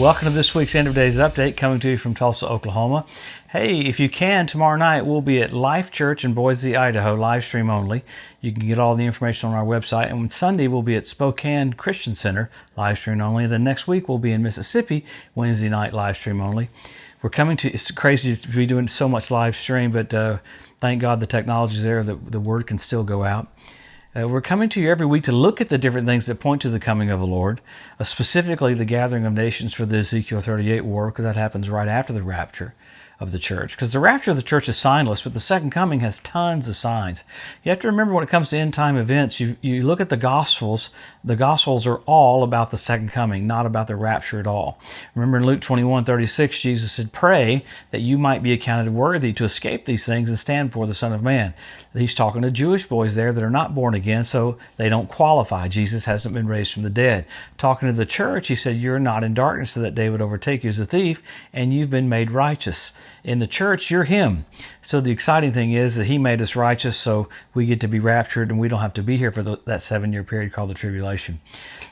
Welcome to this week's End of Days Update, coming to you from Tulsa, Oklahoma. Hey, if you can, tomorrow night we'll be at Life Church in Boise, Idaho, live stream only. You can get all the information on our website. And on Sunday we'll be at Spokane Christian Center, live stream only. Then next week we'll be in Mississippi, Wednesday night, live stream only. We're coming to, it's crazy to be doing so much live stream, but thank God the technology's there, the word can still go out. We're coming to you every week to look at the different things that point to the coming of the Lord, specifically the gathering of nations for the Ezekiel 38 war, because that happens right after the rapture of the church. Because the rapture of the church is signless, but the second coming has tons of signs. You have to remember when it comes to end time events, you look at the Gospels are all about the second coming, not about the rapture at all. Remember in Luke 21:36, Jesus said, "Pray that you might be accounted worthy to escape these things and stand before the Son of Man." He's talking to Jewish boys there that are not born again, so they don't qualify. Jesus hasn't been raised from the dead. Talking to the church, he said, "You're not in darkness so that day would overtake you as a thief, and you've been made righteous." In the church, you're him. So the exciting thing is that he made us righteous, so we get to be raptured and we don't have to be here for that 7-year period called the tribulation.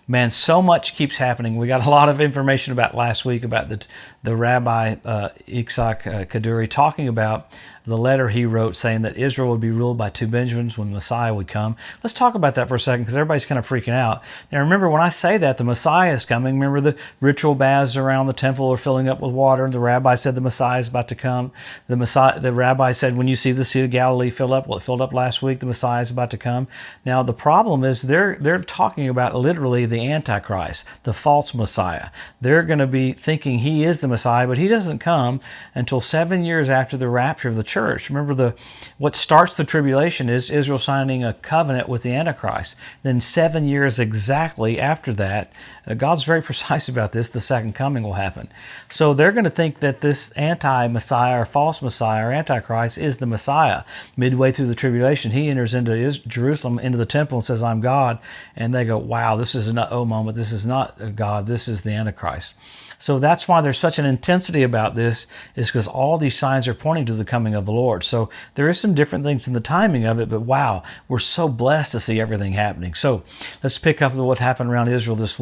Man, so much keeps happening. We got a lot of information about last week about the Rabbi Yitzhak Kaduri talking about the letter he wrote saying that Israel would be ruled by two Benjamins when Messiah would come. Let's talk about that for a second because everybody's kind of freaking out. Now remember, when I say that the Messiah is coming, remember the ritual baths around the temple are filling up with water, and the rabbi said the Messiah is about to come. The rabbi said, when you see the Sea of Galilee fill up, well, it filled up last week, the Messiah is about to come. Now the problem is they're talking about literally the Antichrist, the false Messiah. They're going to be thinking he is the Messiah, but he doesn't come until 7 years after the rapture of the church. Remember, what starts the tribulation is Israel signing a covenant with the Antichrist. Then 7 years exactly after that, God's very precise about this, the second coming will happen. So they're going to think that this anti-Messiah or false Messiah or Antichrist is the Messiah. Midway through the tribulation, he enters into Jerusalem, into the temple, and says, "I'm God." And they go, "Wow, this is an uh-oh moment. This is not God. This is the Antichrist." So that's why there's such an intensity about this, is because all these signs are pointing to the coming of the Lord. So there is some different things in the timing of it, but wow, we're so blessed to see everything happening. So let's pick up with what happened around Israel this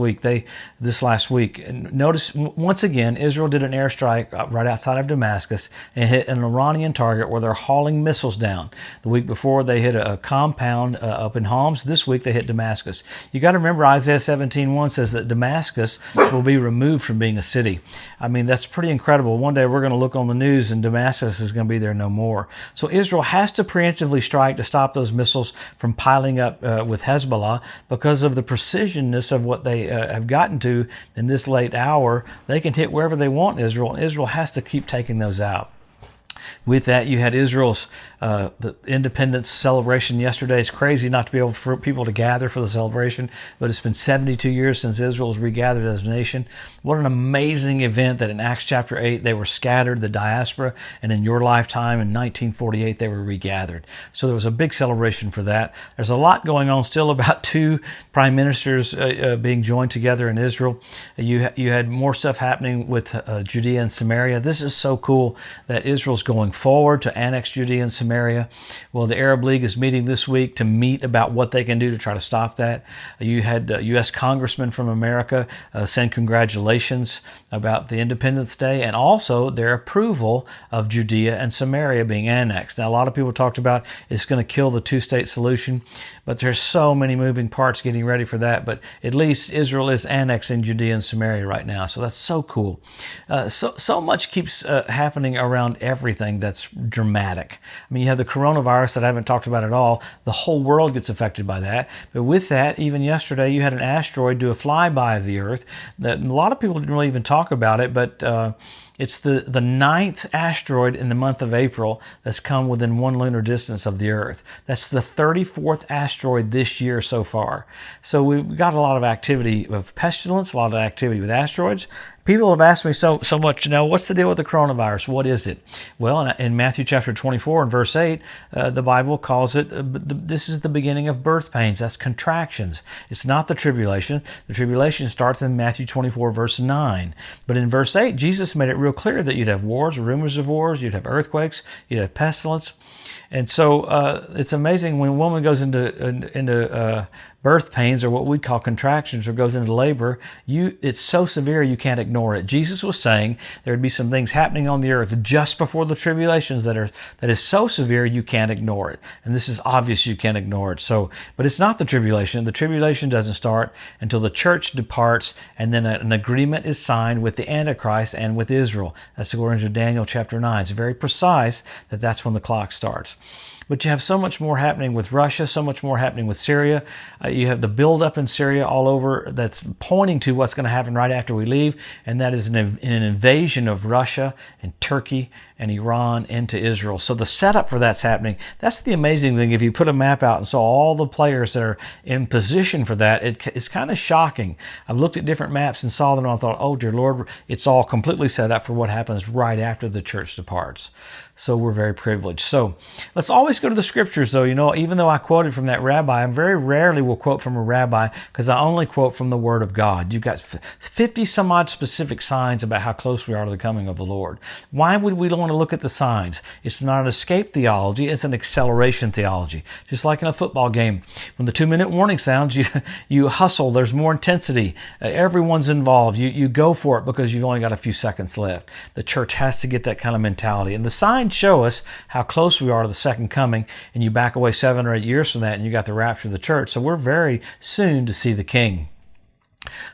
last week. And notice, once again, Israel did an airstrike right outside of Damascus and hit an Iranian target where they're hauling missiles down. The week before, they hit a compound up in Homs. This week, they hit Damascus. You got to remember, Isaiah 17:1 says that Damascus will be removed from being a city. I mean, that's pretty incredible. One day we're going to look on the news and Damascus is going to be there no more. So Israel has to preemptively strike to stop those missiles from piling up with Hezbollah because of the precisionness of what they have gotten to in this late hour. They can hit wherever they want in Israel, and Israel has to keep taking those out. With that, you had Israel's the independence celebration yesterday. It's crazy not to be able for people to gather for the celebration, but it's been 72 years since Israel was regathered as a nation. What an amazing event that in Acts chapter 8, they were scattered, the diaspora, and in your lifetime in 1948, they were regathered. So there was a big celebration for that. There's a lot going on still about two prime ministers being joined together in Israel. You had more stuff happening with Judea and Samaria. This is so cool that Israel's going forward to annex Judea and Samaria. Well, the Arab League is meeting this week to meet about what they can do to try to stop that. You had U.S. congressmen from America send congratulations about the Independence Day and also their approval of Judea and Samaria being annexed. Now, a lot of people talked about it's going to kill the two-state solution, but there's so many moving parts getting ready for that. But at least Israel is annexing Judea and Samaria right now, so that's so cool. So much keeps happening around everything that's dramatic. I mean, you have the coronavirus that I haven't talked about at all. The whole world gets affected by that. But with that, even yesterday, you had an asteroid do a flyby of the Earth. That a lot of people didn't really even talk about it, but it's the ninth asteroid in the month of April that's come within one lunar distance of the Earth. That's the 34th asteroid this year so far. So we've got a lot of activity of pestilence, a lot of activity with asteroids. People have asked me so much, what's the deal with the coronavirus? What is it? Well, in Matthew chapter 24 and verse 8, the Bible calls it, this is the beginning of birth pains. That's contractions. It's not the tribulation. The tribulation starts in Matthew 24 verse 9. But in verse 8, Jesus made it real clear that you'd have wars, rumors of wars, you'd have earthquakes, you'd have pestilence. And so it's amazing when a woman goes into birth pains, or what we call contractions, or goes into labor, it's so severe you can't ignore it. Jesus was saying there would be some things happening on the earth just before the tribulations that is so severe you can't ignore it. And this is obvious you can't ignore it. But it's not the tribulation. The tribulation doesn't start until the church departs, and then an agreement is signed with the Antichrist and with Israel. That's according to Daniel chapter 9. It's very precise that that's when the clock starts. But you have so much more happening with Russia, so much more happening with Syria. You have the buildup in Syria all over that's pointing to what's going to happen right after we leave, and that is an invasion of Russia and Turkey and Iran into Israel. So the setup for that's happening. That's the amazing thing. If you put a map out and saw all the players that are in position for that, it's kind of shocking. I've looked at different maps and saw them, and I thought, oh dear Lord, it's all completely set up for what happens right after the church departs. So we're very privileged. So let's always go to the scriptures, though. Even though I quoted from that rabbi, I very rarely will quote from a rabbi because I only quote from the Word of God. You've got 50 some odd specific signs about how close we are to the coming of the Lord. Why would we want to look at the signs? It's not an escape theology, it's an acceleration theology. Just like in a football game, when the 2-minute warning sounds, you hustle, there's more intensity, everyone's involved, you go for it because you've only got a few seconds left. The church has to get that kind of mentality. And the signs show us how close we are to the second coming, and you back away 7 or 8 years from that and you got the rapture of the church. So we're very soon to see the King.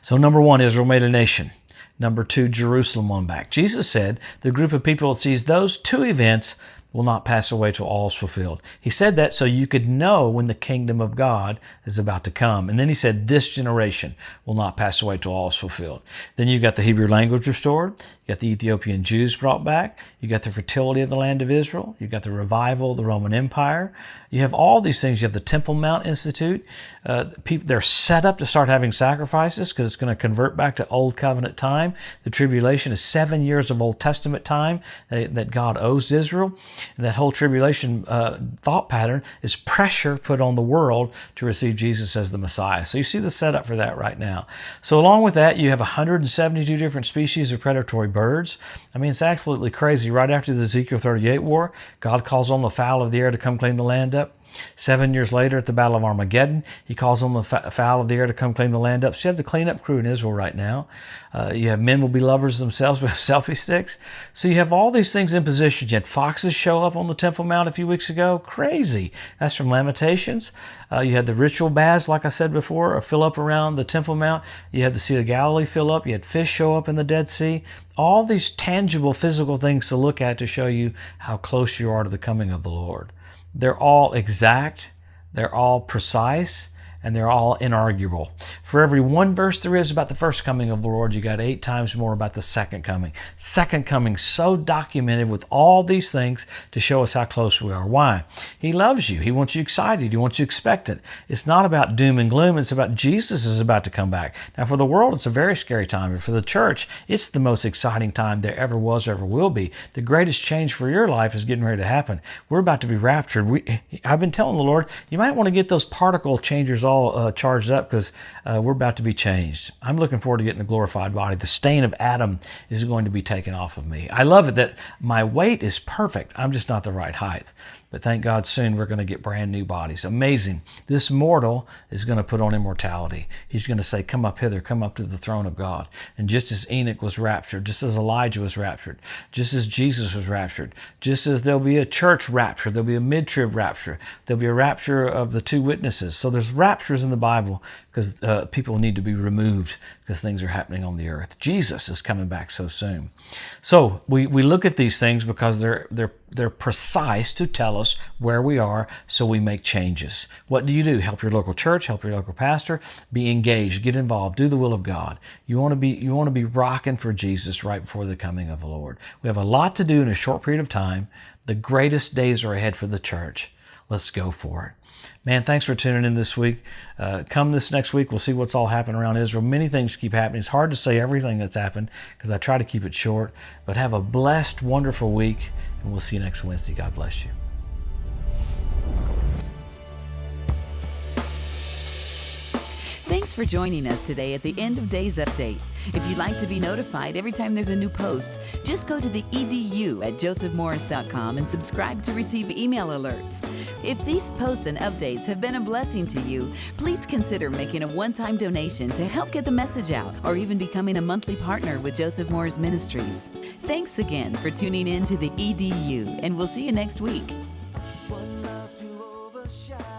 So number 1, Israel made a nation. Number 2, Jerusalem won back. Jesus said the group of people that sees those 2 events will not pass away till all is fulfilled. He said that so you could know when the kingdom of God is about to come. And then he said this generation will not pass away till all is fulfilled. Then you got the Hebrew language restored. You got the Ethiopian Jews brought back. You got the fertility of the land of Israel. You got the revival of the Roman Empire. You have all these things. You have the Temple Mount Institute. They're set up to start having sacrifices because it's going to convert back to Old Covenant time. The tribulation is 7 years of Old Testament time that God owes Israel. And that whole tribulation thought pattern is pressure put on the world to receive Jesus as the Messiah. So you see the setup for that right now. So along with that, you have 172 different species of predatory birds. I mean, it's absolutely crazy. Right after the Ezekiel 38 war, God calls on the fowl of the air to come clean the land up. 7 years later at the Battle of Armageddon, he calls on the fowl of the air to come clean the land up. So you have the cleanup crew in Israel right now. You have men will be lovers themselves. We have selfie sticks. So you have all these things in position. You had foxes show up on the Temple Mount a few weeks ago. Crazy. That's from Lamentations. You had the ritual baths, like I said before, fill up around the Temple Mount. You had the Sea of Galilee fill up. You had fish show up in the Dead Sea. All these tangible physical things to look at to show you how close you are to the coming of the Lord. They're all exact, they're all precise, and they're all inarguable. For every one verse there is about the first coming of the Lord, you got 8 times more about the second coming. Second coming so documented with all these things to show us how close we are. Why? He loves you. He wants you excited. He wants you expectant. It's not about doom and gloom. It's about Jesus is about to come back. Now for the world, it's a very scary time. But for the church, it's the most exciting time there ever was or ever will be. The greatest change for your life is getting ready to happen. We're about to be raptured. I've been telling the Lord, you might want to get those particle changers all charged up because we're about to be changed. I'm looking forward to getting a glorified body. The stain of Adam is going to be taken off of me. I love it that my weight is perfect. I'm just not the right height. But thank God soon we're going to get brand new bodies. Amazing. This mortal is going to put on immortality. He's going to say, come up hither, come up to the throne of God. And just as Enoch was raptured, just as Elijah was raptured, just as Jesus was raptured, just as there'll be a church rapture, there'll be a mid-trib rapture, there'll be a rapture of the 2 witnesses. So there's raptures in the Bible because people need to be removed because things are happening on the earth. Jesus is coming back so soon. So we look at these things because they're precise to tell us where we are so we make changes. What do? Help your local church, help your local pastor, be engaged, get involved, do the will of God. You want to be rocking for Jesus right before the coming of the Lord. We have a lot to do in a short period of time. The greatest days are ahead for the church. Let's go for it. Man, thanks for tuning in this week. Come this next week, we'll see what's all happening around Israel. Many things keep happening. It's hard to say everything that's happened because I try to keep it short. But have a blessed, wonderful week, and we'll see you next Wednesday. God bless you. Thanks for joining us today at the End of Days Update. If you'd like to be notified every time there's a new post, just go to the edu at josephmorris.com and subscribe to receive email alerts. If these posts and updates have been a blessing to you, please consider making a one-time donation to help get the message out, or even becoming a monthly partner with Joseph Morris Ministries. Thanks again for tuning in to the EDU, and we'll see you next week. One love to overshadow.